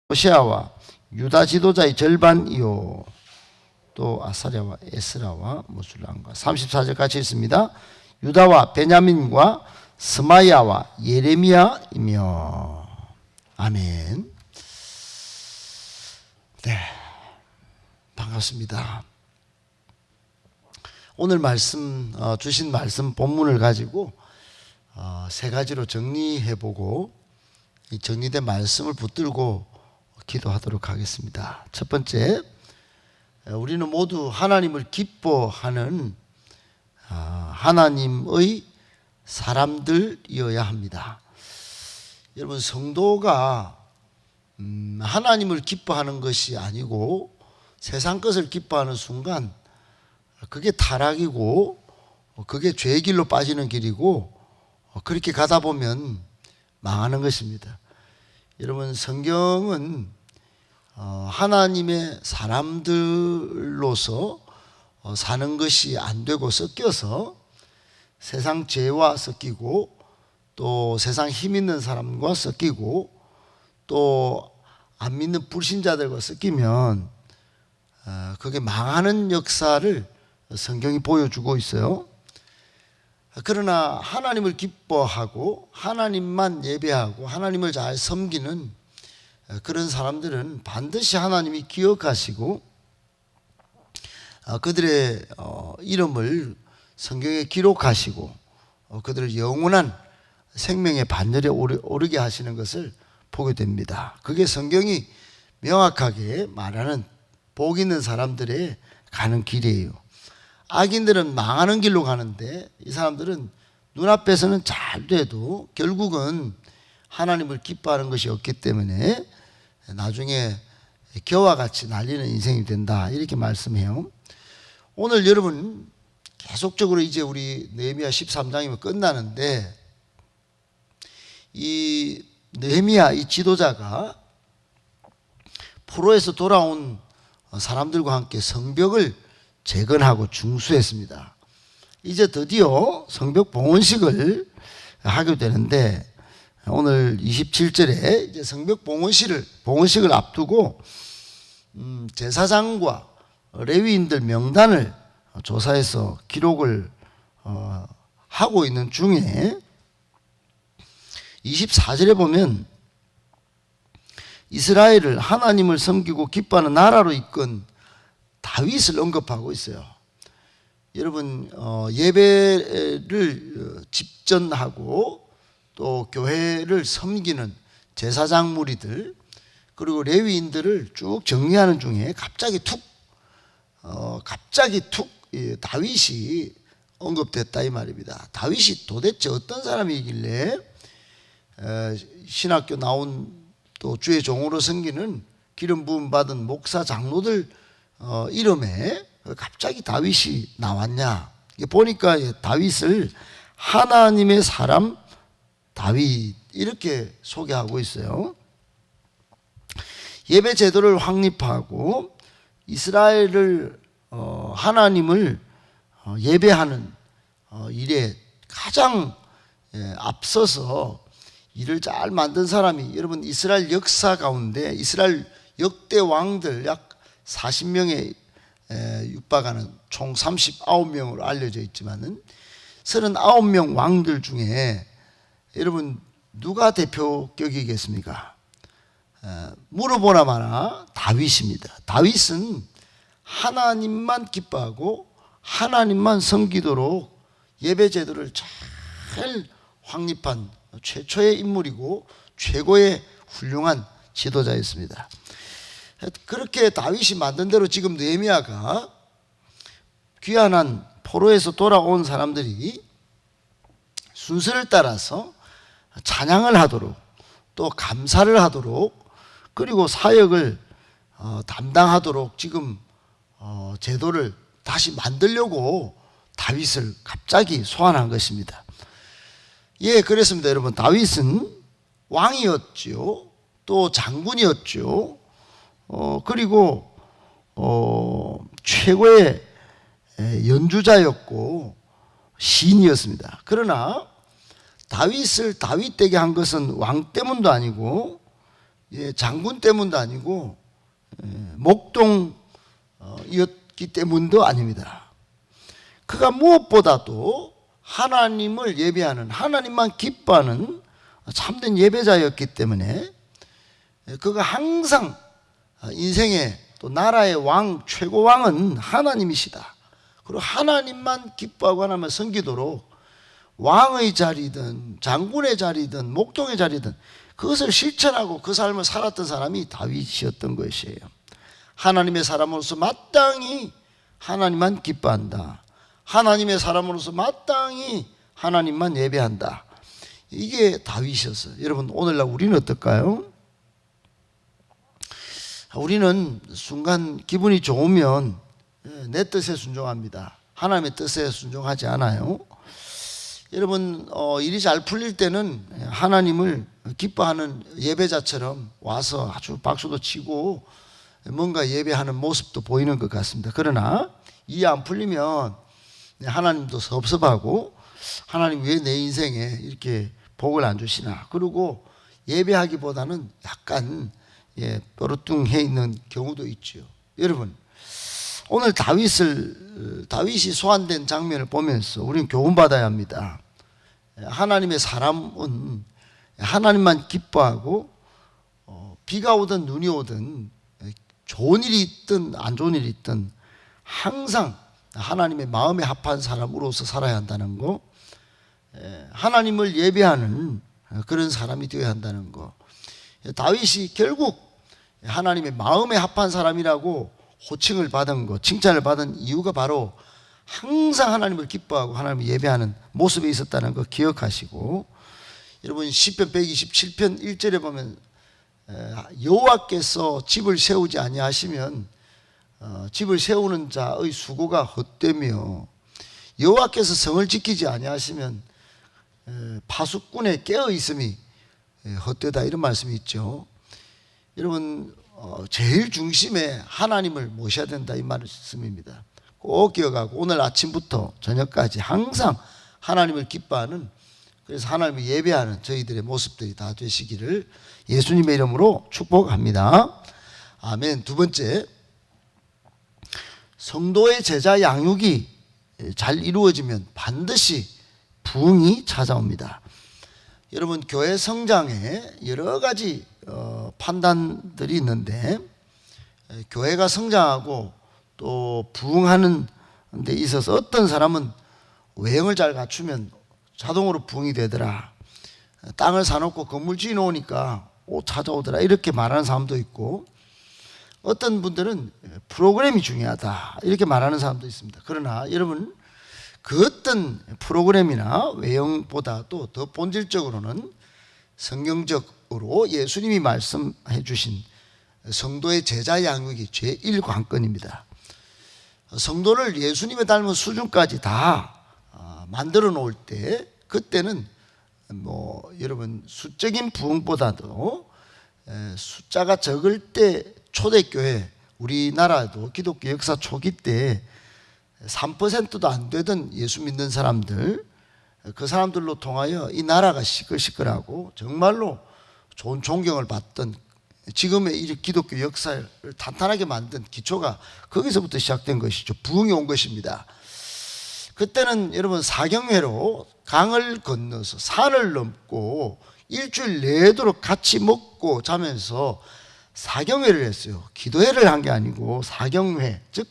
호세아와 유다 지도자의 절반이요. 또 아사랴와 에스라와 무술람과 34절 같이 있습니다. 유다와 베냐민과 스마야와 예레미야이며. 아멘. 네, 반갑습니다. 오늘 말씀 주신 말씀 본문을 가지고 세 가지로 정리해보고 이 정리된 말씀을 붙들고 기도하도록 하겠습니다. 첫 번째, 우리는 모두 하나님을 기뻐하는 하나님의 사람들이어야 합니다. 여러분, 성도가 하나님을 기뻐하는 것이 아니고 세상 것을 기뻐하는 순간 그게 타락이고 그게 죄의 길로 빠지는 길이고 그렇게 가다 보면 망하는 것입니다. 여러분, 성경은 하나님의 사람들로서 사는 것이 안 되고 섞여서 세상 죄와 섞이고 또 세상 힘 있는 사람과 섞이고 또 안 믿는 불신자들과 섞이면 그게 망하는 역사를 성경이 보여주고 있어요. 그러나 하나님을 기뻐하고 하나님만 예배하고 하나님을 잘 섬기는 그런 사람들은 반드시 하나님이 기억하시고 그들의 이름을 성경에 기록하시고 그들을 영원한 생명의 반열에 오르게 하시는 것을 보게 됩니다. 그게 성경이 명확하게 말하는 복 있는 사람들의 가는 길이에요. 악인들은 망하는 길로 가는데 이 사람들은 눈앞에서는 잘 돼도 결국은 하나님을 기뻐하는 것이 없기 때문에 나중에 겨와 같이 날리는 인생이 된다, 이렇게 말씀해요. 오늘 여러분 계속적으로 이제 우리 느헤미야 13장이면 끝나는데 이 느헤미야 이 지도자가 포로에서 돌아온 사람들과 함께 성벽을 재건하고 중수했습니다. 이제 드디어 성벽 봉헌식을 하게 되는데 오늘 27절에 이제 성벽 봉헌식을 앞두고 제사장과 레위인들 명단을 조사해서 기록을 하고 있는 중에 24절에 보면 이스라엘을 하나님을 섬기고 기뻐하는 나라로 이끈 다윗을 언급하고 있어요. 여러분, 예배를 집전하고 또 교회를 섬기는 제사장 무리들 그리고 레위인들을 쭉 정리하는 중에 갑자기 툭 다윗이 언급됐다, 이 말입니다. 다윗이 도대체 어떤 사람이길래 신학교 나온 또 주의 종으로 섬기는 기름 부음 받은 목사 장로들 이름에 갑자기 다윗이 나왔냐? 보니까 다윗을 하나님의 사람 다윗 이렇게 소개하고 있어요. 예배 제도를 확립하고 이스라엘을 하나님을 예배하는 일에 가장 앞서서 일을 잘 만든 사람이, 여러분, 이스라엘 역사 가운데 이스라엘 역대 왕들 약 40명에 육박하는 총 39명으로 알려져 있지만은 39명 왕들 중에 여러분 누가 대표격이겠습니까? 물어보나 마나 다윗입니다. 다윗은 하나님만 기뻐하고 하나님만 섬기도록 예배 제도를 잘 확립한 최초의 인물이고 최고의 훌륭한 지도자였습니다. 그렇게 다윗이 만든 대로 지금 느헤미야가 귀환한 포로에서 돌아온 사람들이 순서를 따라서 찬양을 하도록 또 감사를 하도록 그리고 사역을 담당하도록 지금 제도를 다시 만들려고 다윗을 갑자기 소환한 것입니다. 예, 그렇습니다. 여러분, 다윗은 왕이었죠. 또 장군이었죠. 그리고 최고의 연주자였고 시인이었습니다. 그러나 다윗을 다윗되게 한 것은 왕 때문도 아니고 장군 때문도 아니고 목동이었기 때문도 아닙니다. 그가 무엇보다도 하나님을 예배하는, 하나님만 기뻐하는 참된 예배자였기 때문에 그가 항상 인생의 또 나라의 왕, 최고 왕은 하나님이시다. 그리고 하나님만 기뻐하고 하나님을 섬기도록 왕의 자리든 장군의 자리든 목동의 자리든 그것을 실천하고 그 삶을 살았던 사람이 다윗이었던 것이에요. 하나님의 사람으로서 마땅히 하나님만 기뻐한다. 하나님의 사람으로서 마땅히 하나님만 예배한다. 이게 다윗이었어요. 여러분, 오늘날 우리는 어떨까요? 우리는 순간 기분이 좋으면 내 뜻에 순종합니다. 하나님의 뜻에 순종하지 않아요. 여러분, 일이 잘 풀릴 때는 하나님을 기뻐하는 예배자처럼 와서 아주 박수도 치고 뭔가 예배하는 모습도 보이는 것 같습니다. 그러나 일이 안 풀리면 하나님도 섭섭하고 하나님 왜 내 인생에 이렇게 복을 안 주시나, 그리고 예배하기보다는 약간 뾰루뚱해 있는 경우도 있죠. 여러분, 오늘 다윗이 소환된 장면을 보면서 우리는 교훈받아야 합니다. 하나님의 사람은 하나님만 기뻐하고 비가 오든 눈이 오든 좋은 일이 있든 안 좋은 일이 있든 항상 하나님의 마음에 합한 사람으로서 살아야 한다는 거, 하나님을 예배하는 그런 사람이 되어야 한다는 거. 다윗이 결국 하나님의 마음에 합한 사람이라고 호칭을 받은 것, 칭찬을 받은 이유가 바로 항상 하나님을 기뻐하고 하나님을 예배하는 모습에 있었다는 거 기억하시고, 여러분 시편 127편 1절에 보면 여호와께서 집을 세우지 아니하시면 집을 세우는 자의 수고가 헛되며 여호와께서 성을 지키지 아니하시면 파수꾼의 깨어 있음이 헛되다, 이런 말씀이 있죠. 여러분, 제일 중심에 하나님을 모셔야 된다, 이 말씀입니다. 꼭 기억하고 오늘 아침부터 저녁까지 항상 하나님을 기뻐하는, 그래서 하나님을 예배하는 저희들의 모습들이 다 되시기를 예수님의 이름으로 축복합니다. 아멘. 두 번째, 성도의 제자 양육이 잘 이루어지면 반드시 부흥이 찾아옵니다. 여러분, 교회 성장에 여러 가지 판단들이 있는데, 교회가 성장하고 또 부흥하는 데 있어서 어떤 사람은 외형을 잘 갖추면 자동으로 부흥이 되더라, 땅을 사놓고 건물 지어 놓으니까 찾아오더라, 이렇게 말하는 사람도 있고, 어떤 분들은 프로그램이 중요하다, 이렇게 말하는 사람도 있습니다. 그러나 여러분, 그 어떤 프로그램이나 외형보다도 더 본질적으로는 성경적으로 예수님이 말씀해 주신 성도의 제자 양육이 제1관건입니다. 성도를 예수님의 닮은 수준까지 다 만들어 놓을 때, 그때는 여러분 수적인 부흥보다도 숫자가 적을 때, 초대교회, 우리나라도 기독교 역사 초기 때 3%도 안 되던 예수 믿는 사람들, 그 사람들로 통하여 이 나라가 시끌시끌하고 정말로 좋은 존경을 받던 지금의 이 기독교 역사를 탄탄하게 만든 기초가 거기서부터 시작된 것이죠. 부흥이 온 것입니다. 그때는 여러분 사경회로 강을 건너서 산을 넘고 일주일 내도록 같이 먹고 자면서 사경회를 했어요. 기도회를 한 게 아니고 사경회, 즉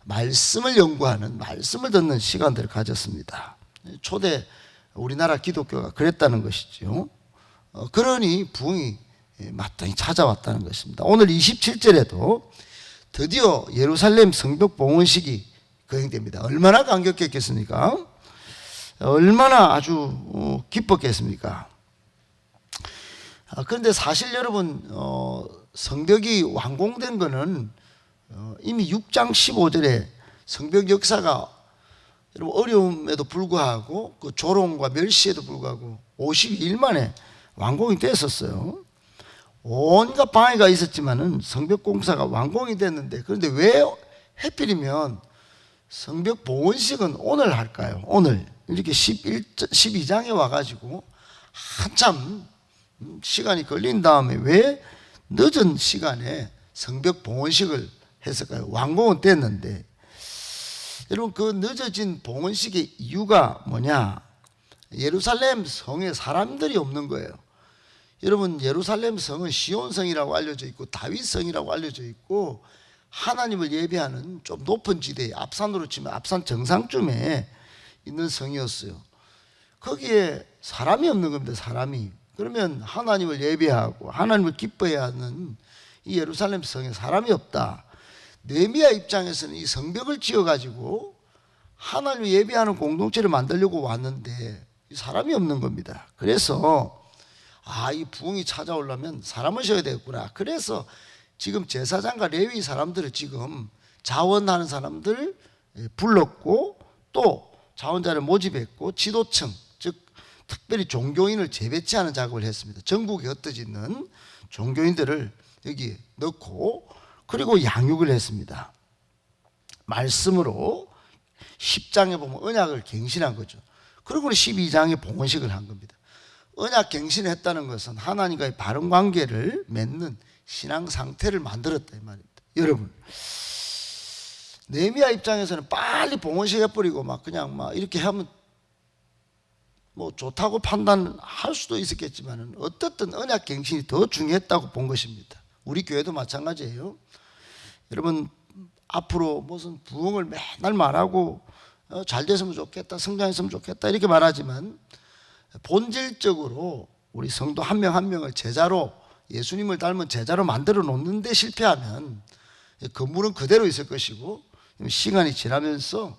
말씀을 연구하는, 말씀을 듣는 시간들을 가졌습니다. 초대 우리나라 기독교가 그랬다는 것이죠. 그러니 부흥이 마땅히 찾아왔다는 것입니다. 오늘 27절에도 드디어 예루살렘 성벽 봉헌식이 거행됩니다. 얼마나 감격했겠습니까? 얼마나 아주 기뻤겠습니까? 그런데 사실 여러분, 성벽이 완공된 것은 이미 6장 15절에 성벽 역사가 여러분 어려움에도 불구하고 그 조롱과 멸시에도 불구하고 52일 만에 완공이 됐었어요. 온갖 방해가 있었지만은 성벽 공사가 완공이 됐는데, 그런데 왜 해필이면 성벽 봉헌식은 오늘 할까요? 오늘 이렇게 12장에 와가지고 한참 시간이 걸린 다음에 왜 늦은 시간에 성벽 봉헌식을 했을까요? 완공은 됐는데, 여러분 그 늦어진 봉헌식의 이유가 뭐냐? 예루살렘 성에 사람들이 없는 거예요. 여러분 예루살렘 성은 시온성이라고 알려져 있고 다윗성이라고 알려져 있고 하나님을 예배하는 좀 높은 지대에, 앞산으로 치면 앞산 정상쯤에 있는 성이었어요. 거기에 사람이 없는 겁니다. 사람이. 그러면 하나님을 예배하고 하나님을 기뻐해야 하는 이 예루살렘 성에 사람이 없다. 느헤미야 입장에서는 이 성벽을 지어가지고 하나님을 예배하는 공동체를 만들려고 왔는데 사람이 없는 겁니다. 그래서 이 부흥이 찾아오려면 사람을 쉬어야 되겠구나. 그래서 지금 제사장과 레위 사람들을 지금 자원하는 사람들 불렀고, 또 자원자를 모집했고, 지도층 즉 특별히 종교인을 재배치하는 작업을 했습니다. 전국에 흩어지는 종교인들을 여기 넣고, 그리고 양육을 했습니다. 말씀으로 10장에 보면 언약을 갱신한 거죠. 그리고 12장에 봉헌식을 한 겁니다. 언약 갱신했다는 것은 하나님과의 바른 관계를 맺는 신앙 상태를 만들었다 이 말입니다. 여러분, 느헤미야 입장에서는 빨리 봉헌식 해버리고 그냥 이렇게 하면 좋다고 판단할 수도 있었겠지만 어떻든 언약 갱신이 더 중요했다고 본 것입니다. 우리 교회도 마찬가지예요. 여러분, 앞으로 무슨 부흥을 맨날 말하고 잘 됐으면 좋겠다, 성장했으면 좋겠다 이렇게 말하지만 본질적으로 우리 성도 한 명 한 명을 제자로, 예수님을 닮은 제자로 만들어 놓는데 실패하면 건물은 그대로 있을 것이고 시간이 지나면서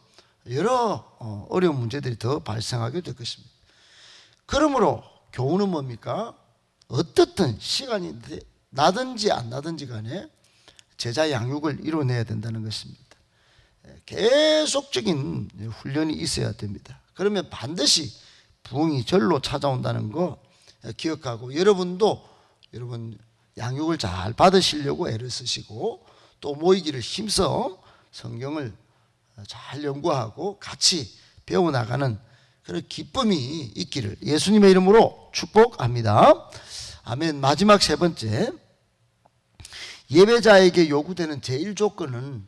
여러 어려운 문제들이 더 발생하게 될 것입니다. 그러므로 교훈은 뭡니까? 어떻든 시간이 나든지 안 나든지 간에 제자 양육을 이뤄내야 된다는 것입니다. 계속적인 훈련이 있어야 됩니다. 그러면 반드시 부흥이 절로 찾아온다는 거 기억하고, 여러분도 여러분 양육을 잘 받으시려고 애를 쓰시고, 또 모이기를 힘써 성경을 잘 연구하고 같이 배워나가는 그런 기쁨이 있기를 예수님의 이름으로 축복합니다. 아멘. 마지막 세 번째, 예배자에게 요구되는 제일 조건은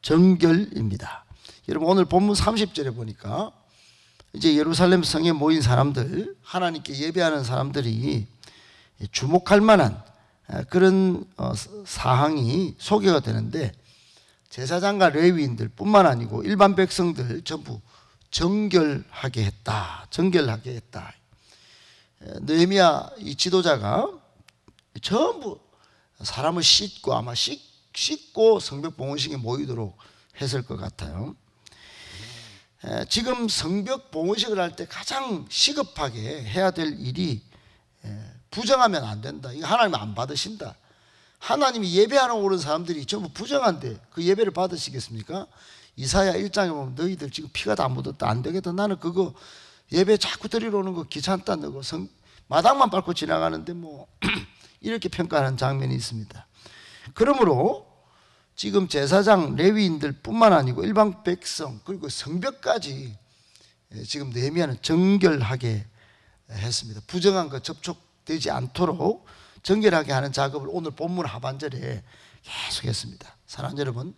정결입니다. 여러분 오늘 본문 30절에 보니까 이제 예루살렘 성에 모인 사람들, 하나님께 예배하는 사람들이 주목할 만한 그런 사항이 소개가 되는데, 제사장과 레위인들 뿐만 아니고 일반 백성들 전부 정결하게 했다. 정결하게 했다. 느헤미야 이 지도자가 전부 사람을 씻고, 아마 씻고 성벽 봉헌식에 모이도록 했을 것 같아요. 지금 성벽 봉헌식을 할 때 가장 시급하게 해야 될 일이, 부정하면 안 된다. 이거 하나님 안 받으신다. 하나님이 예배하러 오는 사람들이 전부 부정한데 그 예배를 받으시겠습니까? 이사야 1장에 보면 너희들 지금 피가 다 묻었다, 안 되겠다, 나는 그거 예배 자꾸 드리러 오는 거 귀찮다, 너거 마당만 밟고 지나가는데 이렇게 평가하는 장면이 있습니다. 그러므로 지금 제사장 레위인들 뿐만 아니고 일반 백성 그리고 성벽까지 지금 느헤미야는 정결하게 했습니다. 부정한 것 접촉되지 않도록 정결하게 하는 작업을 오늘 본문 하반절에 계속했습니다. 사랑하는 여러분,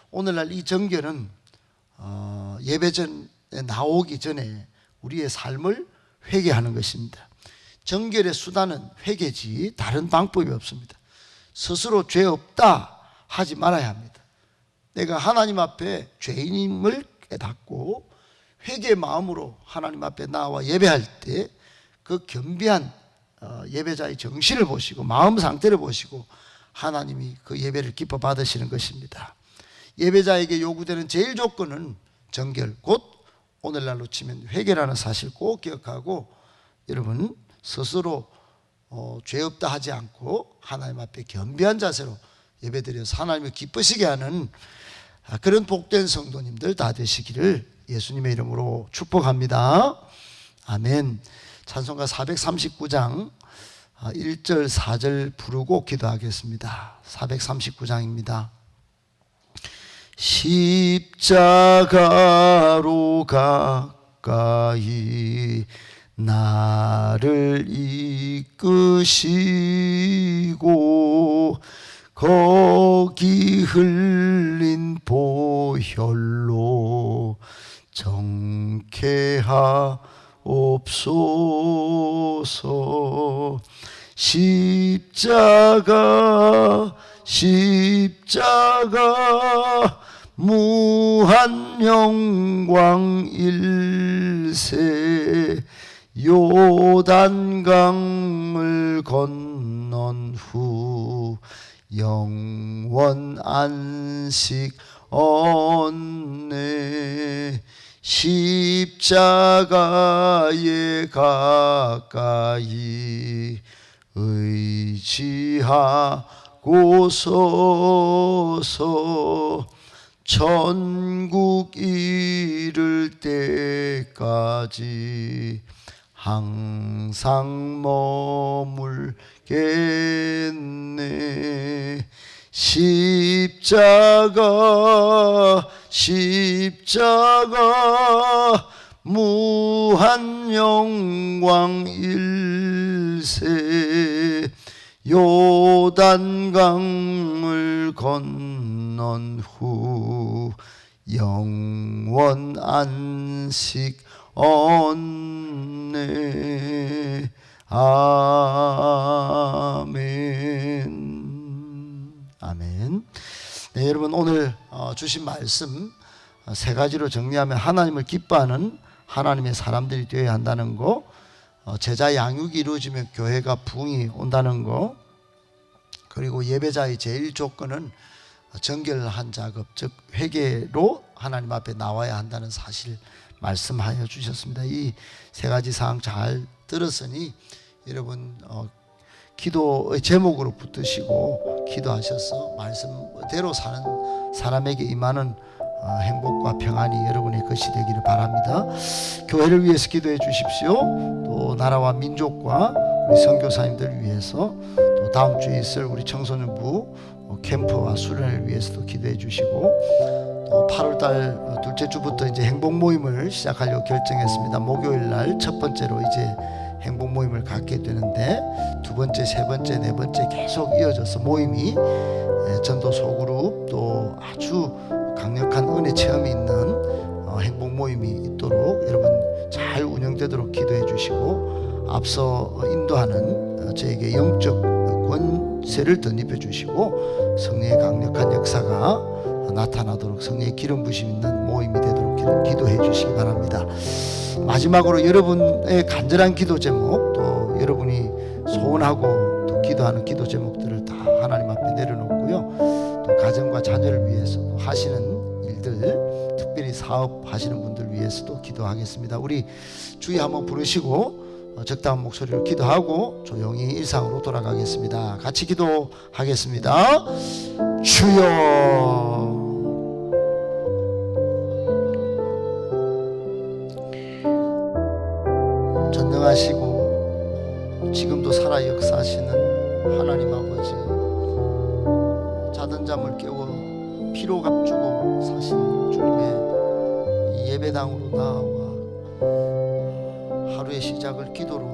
오늘날 이 정결은 예배전에 나오기 전에 우리의 삶을 회개하는 것입니다. 정결의 수단은 회개지 다른 방법이 없습니다. 스스로 죄 없다 하지 말아야 합니다. 내가 하나님 앞에 죄인임을 깨닫고 회개의 마음으로 하나님 앞에 나와 예배할 때 그 겸비한 예배자의 정신을 보시고 마음 상태를 보시고 하나님이 그 예배를 기뻐 받으시는 것입니다. 예배자에게 요구되는 제일 조건은 정결, 곧 오늘날로 치면 회개라는 사실 꼭 기억하고, 여러분 스스로 죄 없다 하지 않고 하나님 앞에 겸비한 자세로 예배드려서 하나님을 기쁘시게 하는 그런 복된 성도님들 다 되시기를 예수님의 이름으로 축복합니다. 아멘. 찬송가 439장 1절 4절 부르고 기도하겠습니다. 439장입니다. 십자가로 가까이 나를 이끄시고 거기 흘린 보혈로 정케하옵소서. 십자가 무한 영광 일세 요단강을 건넌 후 영원 안식 얻네. 십자가에 가까이 의지하고 서서 천국 이를 때까지 항상 머물겠네. 십자가 무한 영광 일세 요단강을 건넌 후 영원 안식 얻네. 아멘. 아멘. 네, 여러분 오늘 주신 말씀 세 가지로 정리하면 하나님을 기뻐하는 하나님의 사람들이 되어야 한다는 거, 제자 양육이 이루어지면 교회가 부흥이 온다는 거, 그리고 예배자의 제일 조건은 정결한 작업, 즉 회개로 하나님 앞에 나와야 한다는 사실 말씀하여 주셨습니다. 이 세 가지 사항 잘 들었으니 여러분 기도의 제목으로 붙드시고 기도하셔서 말씀대로 사는 사람에게 임하는 행복과 평안이 여러분의 것이 되기를 바랍니다. 교회를 위해서 기도해 주십시오. 또 나라와 민족과 우리 선교사님들을 위해서, 또 다음 주에 있을 우리 청소년부 캠프와 수련회를 위해서도 기도해 주시고, 또 8월달 둘째 주부터 이제 행복 모임을 시작하려고 결정했습니다. 목요일 날 첫 번째로 이제 행복 모임을 갖게 되는데, 두 번째, 세 번째, 네 번째 계속 이어져서 모임이 전도 소그룹 또 아주 강력한 은혜 체험이 있는 행복 모임이 있도록 여러분 잘 운영되도록 기도해 주시고, 앞서 인도하는 저에게 영적 권세를 덧입혀 주시고 성령의 강력한 역사가 나타나도록 성령의 기름 부심 있는 모임이 되도록 기도해 주시기 바랍니다. 마지막으로 여러분의 간절한 기도 제목, 또 여러분이 소원하고 또 기도하는 기도 제목들을 다 하나님 앞에 내려놓고요, 또 가정과 자녀를 위해서도 하시는 일들, 특별히 사업하시는 분들 위해서도 기도하겠습니다. 우리 주의 한번 부르시고 적당한 목소리로 기도하고 조용히 일상으로 돌아가겠습니다. 같이 기도하겠습니다. 주여, 전능하시고 지금도 살아 역사하시는 하나님 아버지, 자던 잠을 깨워 피로 값주고 사신 주님의 이 예배당으로 나와 하루의 시작을 기도로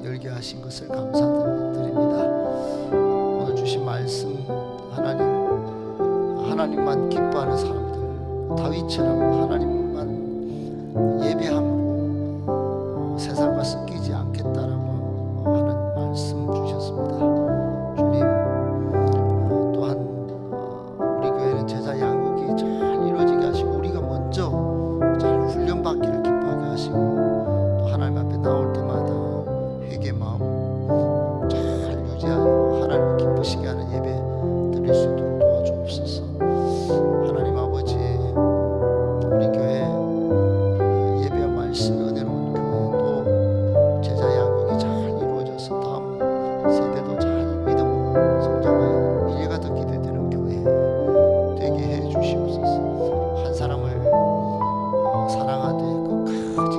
열게 하신 것을 감사드립니다. 오늘 주신 말씀, 하나님만 기뻐하는 사람들, 다윗처럼 하나님만 예배함으로 세상과 섞이지 않겠다라고 하는 말씀 주셨습니다. 주님, 또한 우리 교회는 제자 양육이 잘 이루어지게 하시고 우리가 먼저 잘 훈련받기를 기뻐하게 하시고, 또 하나님 앞에 나올 때마다 회개 마음 잘 유지하여 하나님을 기쁘시게 하는 예배 드릴 수 있도록 도와주옵소서. 하나님 아버지, 우리 교회 예배와 말씀이 은혜로운 교회, 또 제자 양육이 잘 이루어져서 다음 세대도 잘 믿음으로 성장하여 미래가 더 기대되는 교회 되게 해 주시옵소서. 한 사람을 사랑하되 끝까지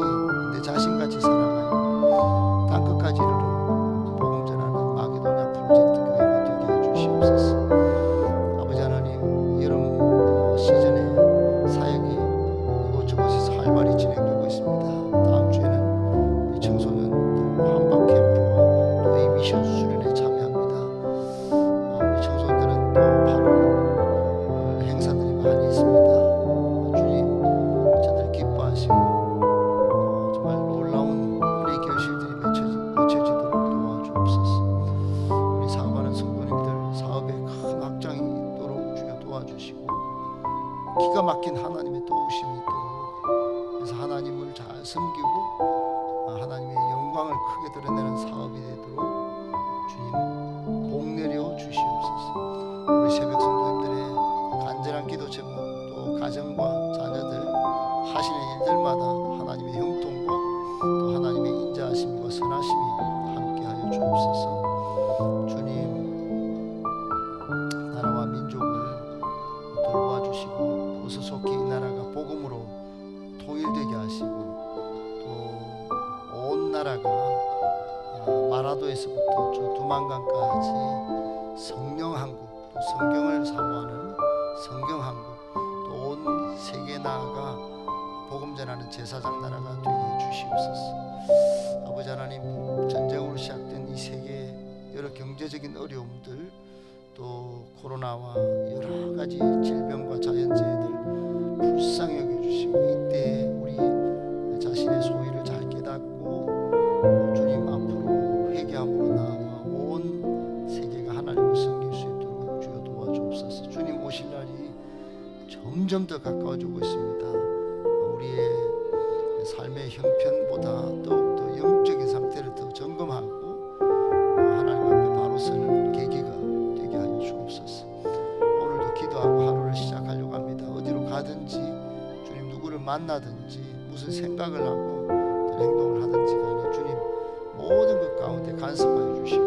내 자신같이 사랑하여 땅끝까지 이르러 복음 전하는 마게도냐 프로젝트 교회가 되게 해 주시옵소서. 아버지 하나님, 여름 시즌에 사역이 이곳저곳에서 활발히 진행되고 있습니다. 다음 주에는 우리 청소년 미션 수련회 참여합니다. 우리 청소년들은 또 8월 행사들이 많이 있습니다. 주님 저들 기뻐하시고 정말 놀라운 은혜의 결실들이 맺혀지도록 도와주옵소서. 우리 사업하는 성도님들 사업에 큰 확장이 있도록 주여 도와주시고 기가 막힌 하나님의 도우심이 있도록, 그래서 하나님을 잘 섬기고 하나님의 영광을 크게 드러내는 사업이 되도록 주님 복 내려 주시옵소서. 우리 새벽 성도님들의 간절한 기도 제목, 또 가정과 자녀들 하시는 일들마다 하나님의 형통과 또 하나님의 인자하심과 선하심이 함께하여 주옵소서. 주님 나라와 민족을 돌봐주시고 어서 속히 이 나라가 복음으로 통일되게 하시고 또 온 나라가 마라도에서부터 저 두만강까지 성령 한국, 또 성경을 사모하는 성경 한국, 또 온 세계 나라가 복음 전하는 제사장 나라가 되게 주시옵소서. 아버지 하나님, 전쟁으로 시작된 이 세계 여러 경제적인 어려움들, 또 코로나와 여러 가지 질병과 자연재해들 불쌍히 여겨주시고 이때 우리 자신의 소위를 잘 깨닫고 주님 앞으로 회개함으로 나와 온 세계가 하나님을 섬길 수 있도록 주여 도와주옵소서. 주님 오실 날이 점점 더 가까워지고 있습니다. 우리의 삶의 형편보다 더욱더 영적인 상태를 더 점검하고 하나님 앞에 바로 서는 계기가 되게 하여 주옵소서. 오늘도 기도하고 하루를 시작하려고 합니다. 어디로 가든지 주님 누구를 만나든지 무슨 생각을 하고 행동을 하든지 간에 주님 모든 것 가운데 간섭하여 주시고